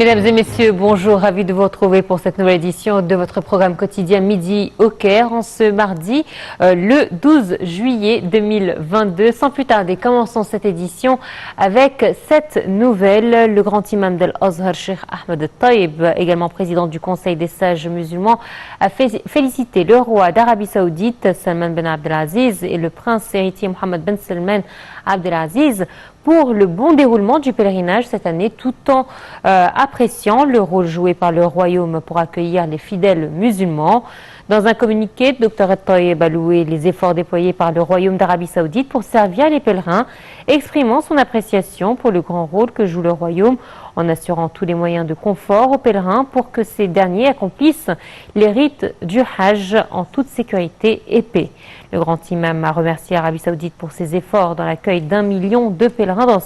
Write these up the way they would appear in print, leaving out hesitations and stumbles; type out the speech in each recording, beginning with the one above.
Mesdames et messieurs, bonjour, ravi de vous retrouver pour cette nouvelle édition de votre programme quotidien Midi au Caire en ce mardi, le 12 juillet 2022. Sans plus tarder, commençons cette édition avec cette nouvelle. Le grand imam d'Al-Azhar, Cheikh Ahmed Taïb, également président du Conseil des sages musulmans, a félicité le roi d'Arabie Saoudite, Salman Ben Abdelaziz, et le prince héritier Mohammed Ben Salman Abdelaziz pour le bon déroulement du pèlerinage cette année, tout en appréciant le rôle joué par le royaume pour accueillir les fidèles musulmans. Dans un communiqué, le Dr Taïeb a loué les efforts déployés par le royaume d'Arabie Saoudite pour servir les pèlerins, exprimant son appréciation pour le grand rôle que joue le royaume en assurant tous les moyens de confort aux pèlerins pour que ces derniers accomplissent les rites du Hajj en toute sécurité et paix. Le grand imam a remercié l'Arabie Saoudite pour ses efforts dans l'accueil d'1 million de pèlerins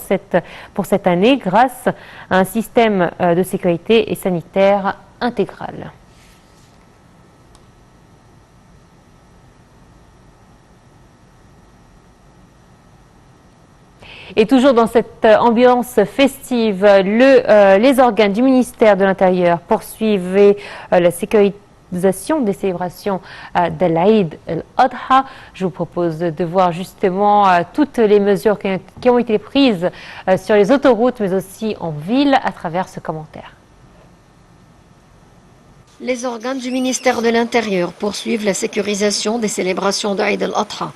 pour cette année grâce à un système de sécurité et sanitaire intégral. Et toujours dans cette ambiance festive, les organes du ministère de l'Intérieur poursuivaient la sécurisation des célébrations de l'Aïd al-Adha. Je vous propose de voir justement toutes les mesures qui ont été prises sur les autoroutes, mais aussi en ville, à travers ce commentaire. Les organes du ministère de l'Intérieur poursuivent la sécurisation des célébrations d'Aïd al-Adha.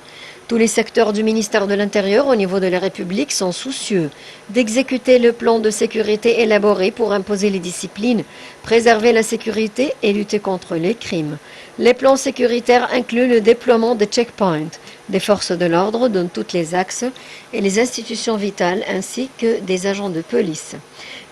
Tous les secteurs du ministère de l'Intérieur au niveau de la République sont soucieux d'exécuter le plan de sécurité élaboré pour imposer les disciplines, préserver la sécurité et lutter contre les crimes. Les plans sécuritaires incluent le déploiement de checkpoints, des forces de l'ordre dans tous les axes et les institutions vitales ainsi que des agents de police.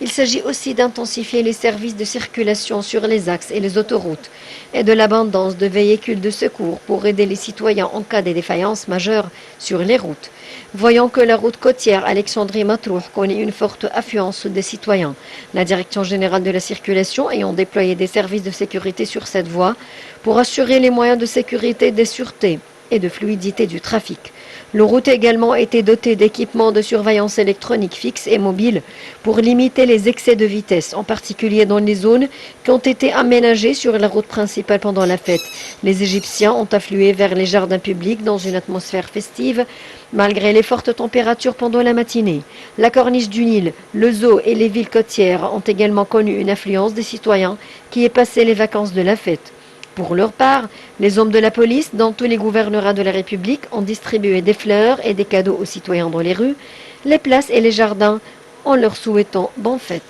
Il s'agit aussi d'intensifier les services de circulation sur les axes et les autoroutes et de l'abondance de véhicules de secours pour aider les citoyens en cas de défaillances majeures sur les routes. Voyant que la route côtière Alexandrie-Matrouh connaît une forte affluence des citoyens, la Direction générale de la circulation ayant déployé des services de sécurité sur cette voie pour assurer les moyens de sécurité, de sûreté et de fluidité du trafic. La route a également été dotée d'équipements de surveillance électronique fixes et mobiles pour limiter les excès de vitesse, en particulier dans les zones qui ont été aménagées sur la route principale pendant la fête. Les Égyptiens ont afflué vers les jardins publics dans une atmosphère festive, malgré les fortes températures pendant la matinée. La corniche du Nil, le zoo et les villes côtières ont également connu une affluence des citoyens qui y passaient les vacances de la fête. Pour leur part, les hommes de la police dans tous les gouvernorats de la République ont distribué des fleurs et des cadeaux aux citoyens dans les rues, les places et les jardins en leur souhaitant bonne fête.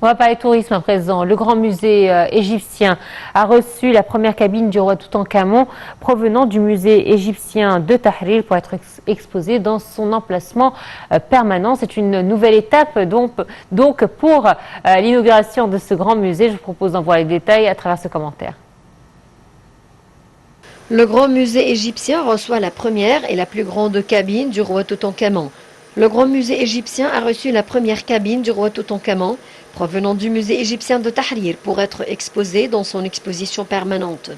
On va parler tourisme à présent. Le grand musée égyptien a reçu la première cabine du roi Toutankhamon provenant du musée égyptien de Tahrir pour être exposée dans son emplacement permanent. C'est une nouvelle étape donc pour l'inauguration de ce grand musée. Je vous propose d'en voir les détails à travers ce commentaire. Le grand musée égyptien reçoit la première et la plus grande cabine du roi Toutankhamon. Le grand musée égyptien a reçu la première cabine du roi Toutankhamon provenant du musée égyptien de Tahrir pour être exposée dans son exposition permanente.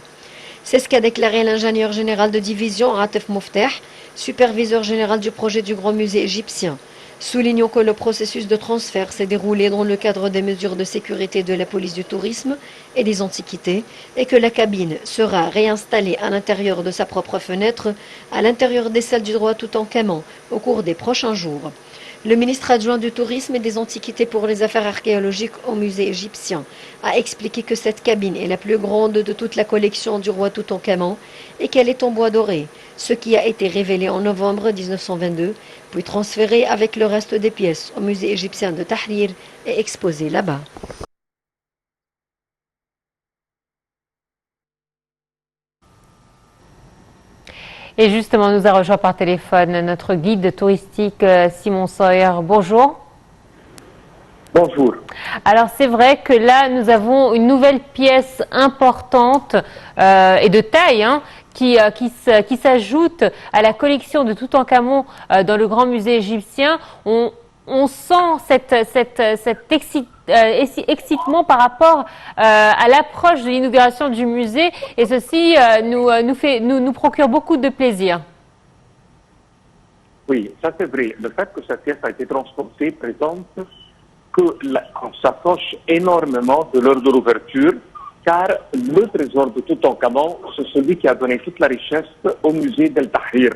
C'est ce qu'a déclaré l'ingénieur général de division Ratef Moufteh, superviseur général du projet du grand musée égyptien. Soulignons que le processus de transfert s'est déroulé dans le cadre des mesures de sécurité de la police du tourisme et des antiquités et que la cabine sera réinstallée à l'intérieur de sa propre fenêtre à l'intérieur des salles du roi Toutankhamon au cours des prochains jours. Le ministre adjoint du Tourisme et des Antiquités pour les affaires archéologiques au musée égyptien a expliqué que cette cabine est la plus grande de toute la collection du roi Toutankhamon et qu'elle est en bois doré, ce qui a été révélé en novembre 1922, puis transféré avec le reste des pièces au musée égyptien de Tahrir et exposé là-bas. Et justement, nous a rejoint par téléphone notre guide touristique Simon Sawyer. Bonjour. Bonjour. Alors c'est vrai que là, nous avons une nouvelle pièce importante et de taille qui s'ajoute à la collection de Toutankhamon dans le grand musée égyptien. On sent cet excitement par rapport à l'approche de l'inauguration du musée et ceci nous procure beaucoup de plaisir. Oui, ça c'est vrai. Le fait que cette pièce a été transportée présente qu'on s'approche énormément de l'heure de l'ouverture, car le trésor de Toutankhamon, c'est celui qui a donné toute la richesse au musée d'El Tahrir.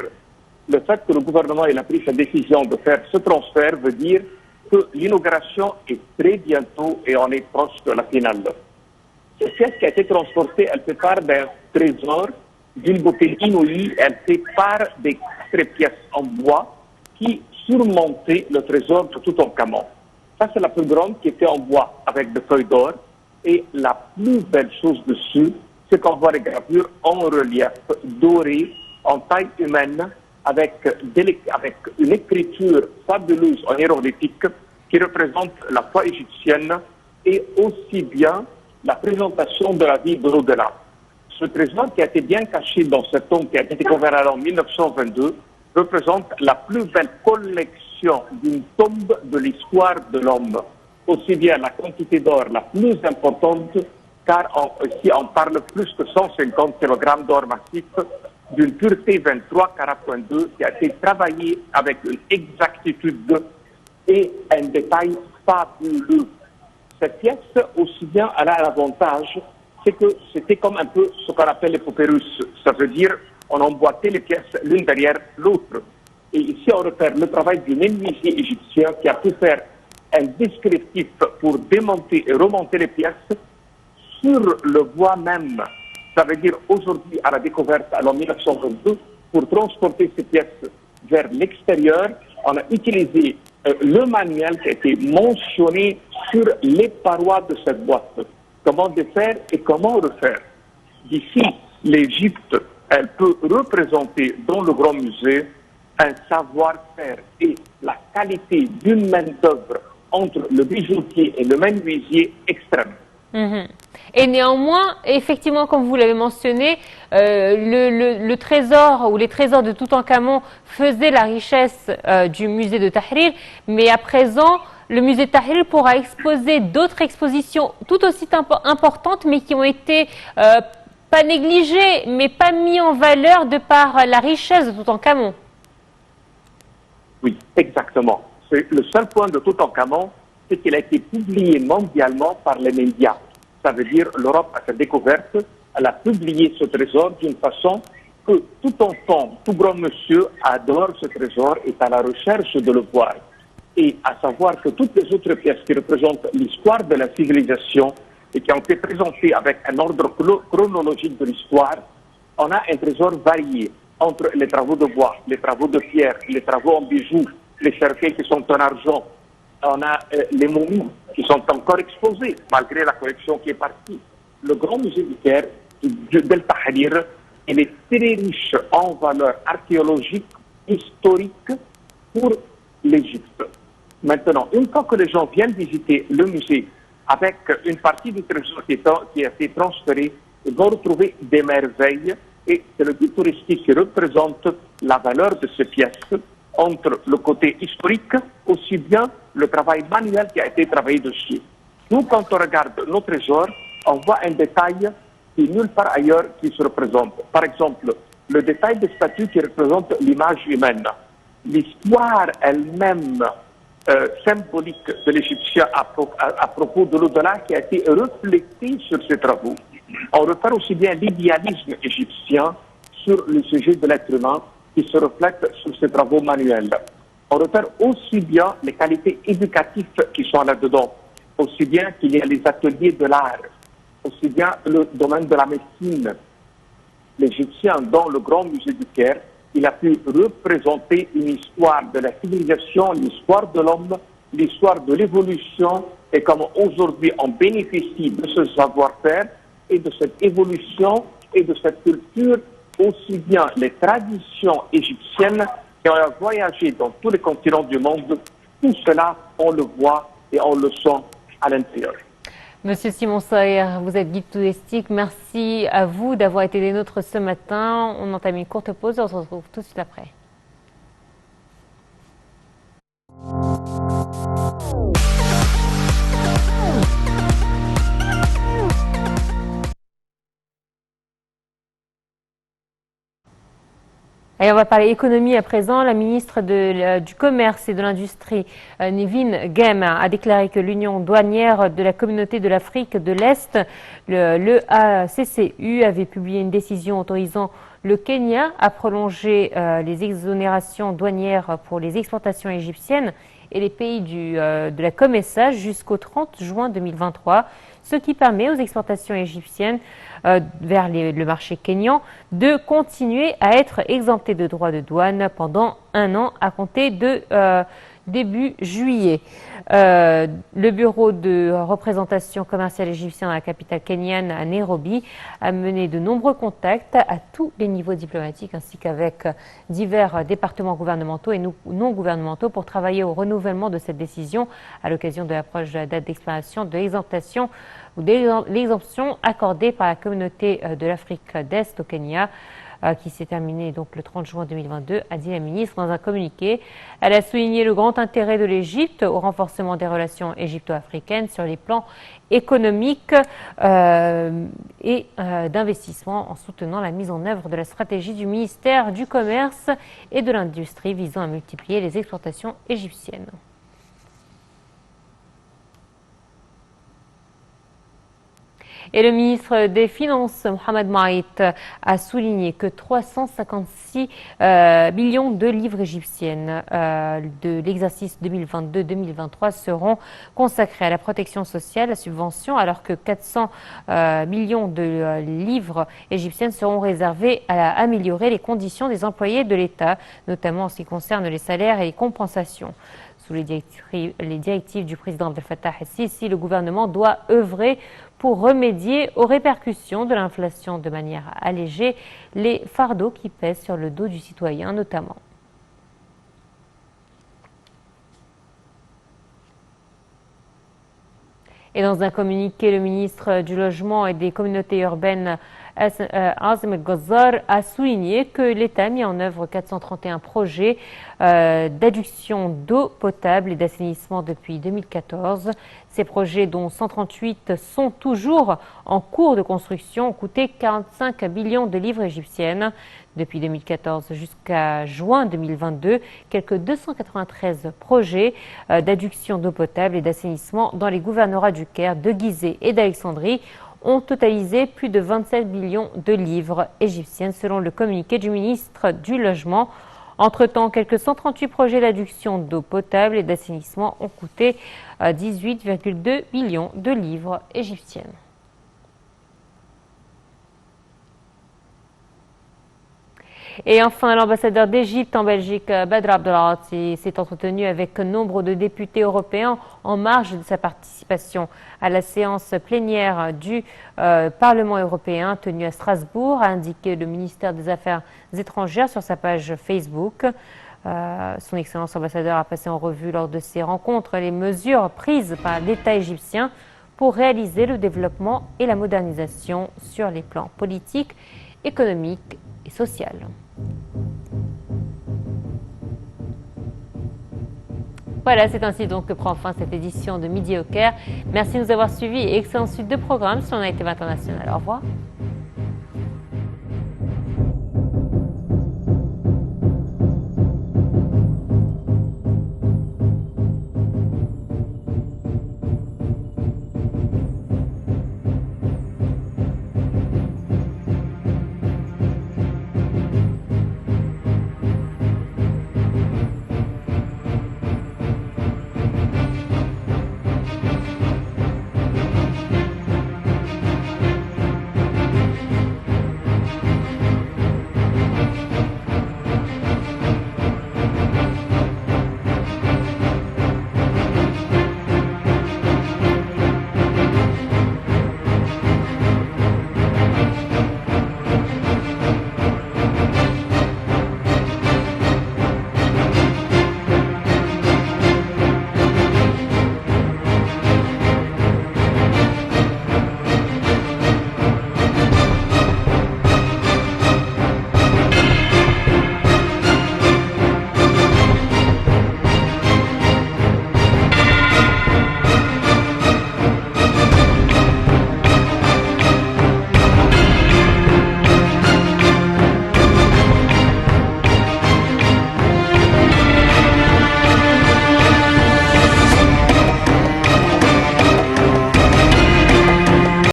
Le fait que le gouvernement ait pris cette décision de faire ce transfert veut dire que l'inauguration est très bientôt et on est proche de la finale. Cette pièce qui a été transportée, elle fait part d'un trésor d'une beauté inouïe. Elle fait part des 4 pièces en bois qui surmontaient le trésor de Toutankhamon. Ça, c'est la plus grande qui était en bois avec des feuilles d'or. Et la plus belle chose dessus, c'est qu'on voit les gravures en relief doré, en taille humaine, avec une écriture fabuleuse en hiéroglyphique qui représente la foi égyptienne et aussi bien la présentation de la vie de l'au-delà. Ce trésor qui a été bien caché dans cette tombe qui a été découvert en 1922 représente la plus belle collection d'une tombe de l'histoire de l'homme. Aussi bien la quantité d'or la plus importante, car ici on parle plus que 150 kg d'or massif d'une pureté 23 carats.2 qui a été travaillée avec une exactitude et un détail fabuleux. Cette pièce, aussi bien, elle a l'avantage, c'est que c'était comme un peu ce qu'on appelle les poupées russes. Ça veut dire on emboîtait les pièces l'une derrière l'autre. Et ici, on repère le travail du menuisier égyptien qui a pu faire un descriptif pour démonter et remonter les pièces sur le bois même. Ça veut dire aujourd'hui, à la découverte, en 1922, pour transporter ces pièces vers l'extérieur, on a utilisé le manuel qui a été mentionné sur les parois de cette boîte. Comment défaire et comment refaire. D'ici, l'Égypte, elle peut représenter dans le grand musée un savoir-faire et la qualité d'une main-d'œuvre entre le bijoutier et le menuisier extrême. Et néanmoins, effectivement, comme vous l'avez mentionné, le trésor ou les trésors de Toutankhamon faisaient la richesse du musée de Tahrir, mais à présent, le musée de Tahrir pourra exposer d'autres expositions tout aussi importantes, mais qui ont été pas négligées, mais pas mis en valeur de par la richesse de Toutankhamon. Oui, exactement. Le seul point de Toutankhamon, c'est qu'il a été publié mondialement par les médias. Ça veut dire l'Europe, à sa découverte, elle a publié ce trésor d'une façon que tout enfant, tout grand monsieur adore ce trésor et est à la recherche de le voir. Et à savoir que toutes les autres pièces qui représentent l'histoire de la civilisation et qui ont été présentées avec un ordre chronologique de l'histoire, on a un trésor varié entre les travaux de bois, les travaux de pierre, les travaux en bijoux, les cercueils qui sont en argent. On a les momies qui sont encore exposées, malgré la collection qui est partie. Le grand musée du Caire, d'El Tahrir, il est très riche en valeurs archéologiques, historiques pour l'Égypte. Maintenant, une fois que les gens viennent visiter le musée avec une partie du trésor qui a été transférée, ils vont retrouver des merveilles et c'est le guide touristique qui représente la valeur de ces pièces entre le côté historique, aussi bien le travail manuel qui a été travaillé dessus. Nous, quand on regarde nos trésors, on voit un détail qui nulle part ailleurs qui se représente. Par exemple, le détail des statues qui représentent l'image humaine. L'histoire elle-même symbolique de l'Égyptien à propos de l'au-delà qui a été reflétée sur ces travaux. On repère aussi bien l'idéalisme égyptien sur le sujet de l'être humain qui se reflète sur ces travaux manuels. On repère aussi bien les qualités éducatives qui sont là-dedans, aussi bien qu'il y a les ateliers de l'art, aussi bien le domaine de la médecine. L'Égyptien, dans le grand musée du Caire, il a pu représenter une histoire de la civilisation, l'histoire de l'homme, l'histoire de l'évolution et comment aujourd'hui on bénéficie de ce savoir-faire et de cette évolution et de cette culture, aussi bien les traditions égyptiennes qui ont voyagé dans tous les continents du monde. Tout cela, on le voit et on le sent à l'intérieur. Monsieur Simon Saher, vous êtes guide touristique. Merci à vous d'avoir été des nôtres ce matin. On entame une courte pause et on se retrouve tout de suite après. Et on va parler économie à présent. La ministre du Commerce et de l'Industrie, Nevin Ghem, a déclaré que l'Union douanière de la Communauté de l'Afrique de l'Est, le ACCU, avait publié une décision autorisant le Kenya à prolonger les exonérations douanières pour les exportations égyptiennes et les pays de la COMESA jusqu'au 30 juin 2023, ce qui permet aux exportations égyptiennes vers le marché kényan de continuer à être exemptées de droits de douane pendant un an à compter de début juillet. Le bureau de représentation commerciale égyptien dans la capitale kenyane à Nairobi a mené de nombreux contacts à tous les niveaux diplomatiques ainsi qu'avec divers départements gouvernementaux et non gouvernementaux pour travailler au renouvellement de cette décision à l'occasion de l'approche de la date d'expiration de l'exemption ou de l'exemption accordée par la communauté de l'Afrique d'Est au Kenya, qui s'est terminée donc le 30 juin 2022, a dit la ministre dans un communiqué. Elle a souligné le grand intérêt de l'Égypte au renforcement des relations égypto-africaines sur les plans économiques et d'investissement en soutenant la mise en œuvre de la stratégie du ministère du Commerce et de l'Industrie visant à multiplier les exportations égyptiennes. Et le ministre des Finances, Mohamed Maït, a souligné que 356 millions de livres égyptiennes de l'exercice 2022-2023 seront consacrés à la protection sociale, la subvention, alors que 400 millions de livres égyptiennes seront réservés à améliorer les conditions des employés de l'État, notamment en ce qui concerne les salaires et les compensations. Sous les directives du président Abdel Fattah el-Sisi, le gouvernement doit œuvrer pour remédier aux répercussions de l'inflation de manière à alléger les fardeaux qui pèsent sur le dos du citoyen notamment. Et dans un communiqué, le ministre du Logement et des Communautés urbaines, Azem El-Ghazar, a souligné que l'État a mis en œuvre 431 projets d'adduction d'eau potable et d'assainissement depuis 2014. Ces projets, dont 138 sont toujours en cours de construction, ont coûté 45 millions de livres égyptiennes. Depuis 2014 jusqu'à juin 2022, quelques 293 projets d'adduction d'eau potable et d'assainissement dans les gouvernorats du Caire, de Gizeh et d'Alexandrie ont totalisé plus de 27 millions de livres égyptiennes, selon le communiqué du ministre du Logement. Entre-temps, quelques 138 projets d'adduction d'eau potable et d'assainissement ont coûté 18,2 millions de livres égyptiennes. Et enfin, l'ambassadeur d'Égypte en Belgique, Badr Abdelghati, s'est entretenu avec nombre de députés européens en marge de sa participation à la séance plénière du Parlement européen tenue à Strasbourg, a indiqué le ministère des Affaires étrangères sur sa page Facebook. Son Excellence ambassadeur a passé en revue lors de ces rencontres les mesures prises par l'État égyptien pour réaliser le développement et la modernisation sur les plans politiques, économiques et social. Voilà, c'est ainsi donc que prend fin cette édition de Midi au Caire. Merci de nous avoir suivis et excellente suite de programmes sur Night TV International. Au revoir.